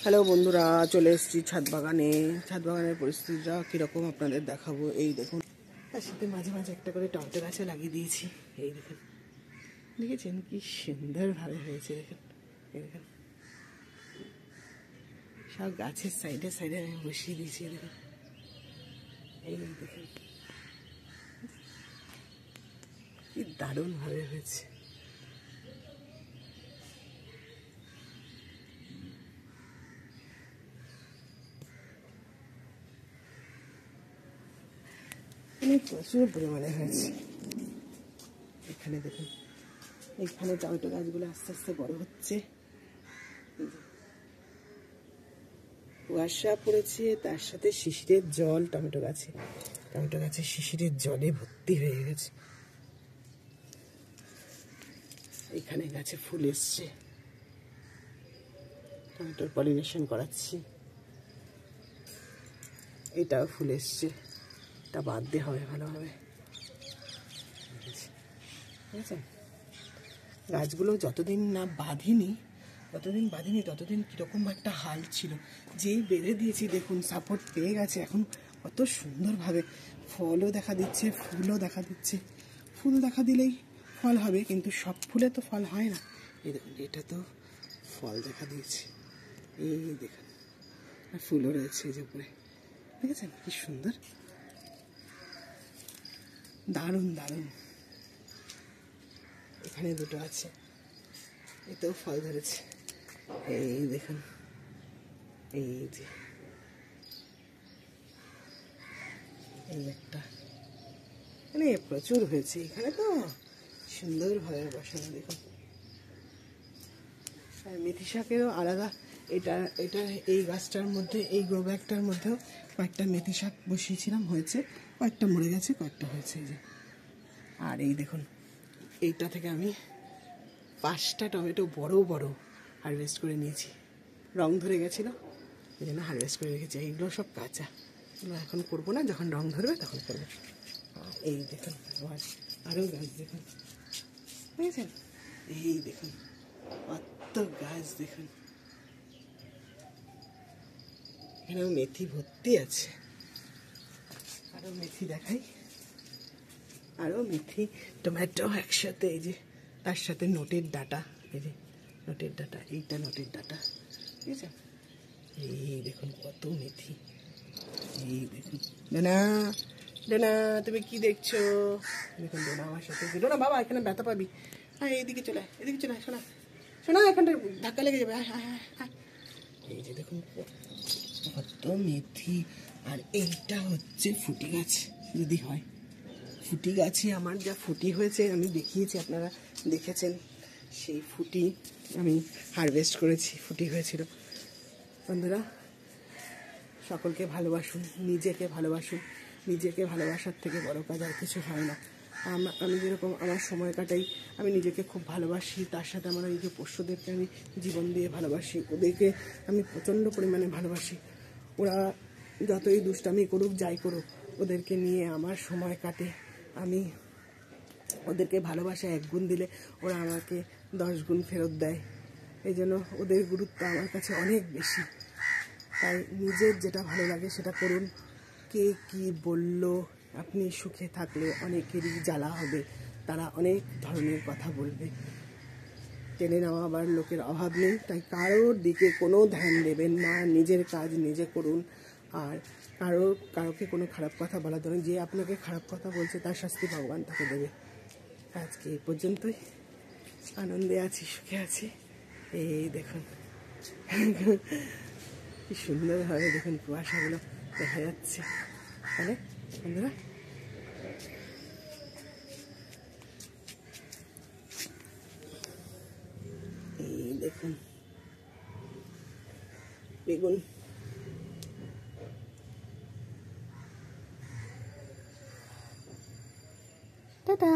Hello বন্ধুরা, চলে এসেছি ছাদ বাগানের পরিস্থিতিটা কীরকম আপনাদের দেখাবো। এই দেখুন, তার সাথে মাঝে মাঝে একটা করে টমেটো গাছও লাগিয়ে দিয়েছি। এই দেখুন, দেখেছেন কি সুন্দরভাবে হয়েছে। দেখুন, এই দেখুন, সব গাছের সাইডে সাইডে আমি বসিয়ে দিয়েছি। দেখুন, এই দেখুন কি দারুণভাবে হয়েছে। প্রচুর পরিমাণে হয়েছে। এখানে দেখুন, এইখানে টমেটো গাছগুলো আস্তে আস্তে বড় হচ্ছে। কুয়াশা পড়েছে, তার সাথে শিশিরের জল টমেটো গাছে শিশিরের জলে ভর্তি হয়ে গেছে। এখানে গাছে ফুল এসছে, টমেটোর পলিনেশন করাচ্ছি। এটাও ফুল এসছে, এটা বাঁধতে হবে ভালোভাবে। বুঝেছেন, গাছগুলো যতদিন না বাঁধিনি ততদিন কীরকম একটা হাল ছিল। যেই বেঁধে দিয়েছি দেখুন, সাপোর্ট পেয়ে গেছে। এখন কত সুন্দরভাবে ফলও দেখা দিচ্ছে, ফুলও দেখা দিচ্ছে। ফুল দেখা দিলেই ফল হবে, কিন্তু সব ফুলে তো ফল হয় না। এই দেখুন, এটা তো ফল দেখা দিয়েছে। এই দেখুন, আর ফুলও রয়েছে এই যে উপরে। দেখেছেন কি সুন্দর, দারুণ দারুণ। এখানে দুটো আছে, এতেও ফল ধরেছে। এই দেখুন, এই যে এই একটা, মানে প্রচুর হয়েছে এখানে তো সুন্দরভাবে বসানো। দেখুন, আর মেথি শাকেরও আলাদা। এটা এটা এই গাছটার মধ্যে, এই গ্রো ব্যাগটার মধ্যেও কয়েকটা মেথি শাক বসিয়েছিলাম, হয়েছে কয়েকটা, মরে গেছে কয়েকটা, হয়েছে এই যে। আর এই দেখুন, এইটা থেকে আমি 5টা টমেটো বড় বড় হারভেস্ট করে নিয়েছি। রং ধরে গেছিলো, এই জন্য হারভেস্ট করে রেখেছি। এইগুলো সব কাঁচা, এগুলো এখন করবো না, যখন রং ধরবে তখন করবো। এই দেখুন, আরও গাছ দেখুন, বুঝেছেন? এই দেখুন, কত গাছ দেখুন। এখানেও মেথি ভর্তি আছে। আরও মেথি দেখাই, আরও মেথি, টমেটো একসাথে। এই যে তার সাথে নোটের ডাটা, এই যে নোটের ডাটা, এইটা নোটের ডাটা, ঠিক আছে? এই দেখুন কত মেথি। এই দেখুন, ডোনা ডোনা তুমি কি দেখছো? দেখুন, ডোনা আমার সাথে। ডোনা বাবা, এখানে ব্যথা পাবি। হ্যাঁ, এইদিকে চলে, এদিকে চলে, শোনা শোনা, এখানটা ধাক্কা লেগে যাবে। এই যে দেখুন কত মেথি। আর এইটা হচ্ছে ফুটি গাছ, যদি হয় ফুটি গাছে আমার যা ফুটি হয়েছে, আমি দেখিয়েছি, আপনারা দেখেছেন। সেই ফুটি আমি হারভেস্ট করেছি, ফুটি হয়েছিল। বন্ধুরা, সকলকে ভালোবাসুন, নিজেকে ভালোবাসুন। নিজেকে ভালোবাসার থেকে বড় কাজ আর কিছু হয় না। আমি যেরকম আমার সময় কাটাই, আমি নিজেকে খুব ভালোবাসি। তার সাথে আমার এই যে পোষ্যদেরকে আমি জীবন দিয়ে ভালোবাসি, ওদেরকে আমি প্রচণ্ড পরিমাণে ভালোবাসি। ওরা যতই দুষ্টামি করুক, যাই করুক, ওদেরকে নিয়ে আমার সময় কাটে। আমি ওদেরকে ভালোবাসা 1 গুণ দিলে ওরা আমাকে 10 গুণ ফেরত দেয়। এই জন্য ওদের গুরুত্ব আমার কাছে অনেক বেশি। তাই নিজের যেটা ভালো লাগে সেটা করুন। কে কি বলল, আপনি সুখে থাকলে অনেকেরই জ্বালা হবে, তারা অনেক ধরনের কথা বলবে। টেনে নেওয়া আবার লোকের অভাব নেই, তাই কারোর দিকে কোনো ধ্যান দেবেন না। নিজের কাজ নিজে করুন। আর কারোকে কোনো খারাপ কথা বলা দরকার, যে আপনাকে খারাপ কথা বলছে তার শাস্তি ভগবান তাকে দেবে। আজকে এই পর্যন্তই। আনন্দে আছি, সুখে আছি। এই দেখুন কি সুন্দরভাবে দেখুন কুয়াশাগুলো দেখা যাচ্ছে। তাহলে বন্ধুরা, এই দেখুন বেগুন, টাটা।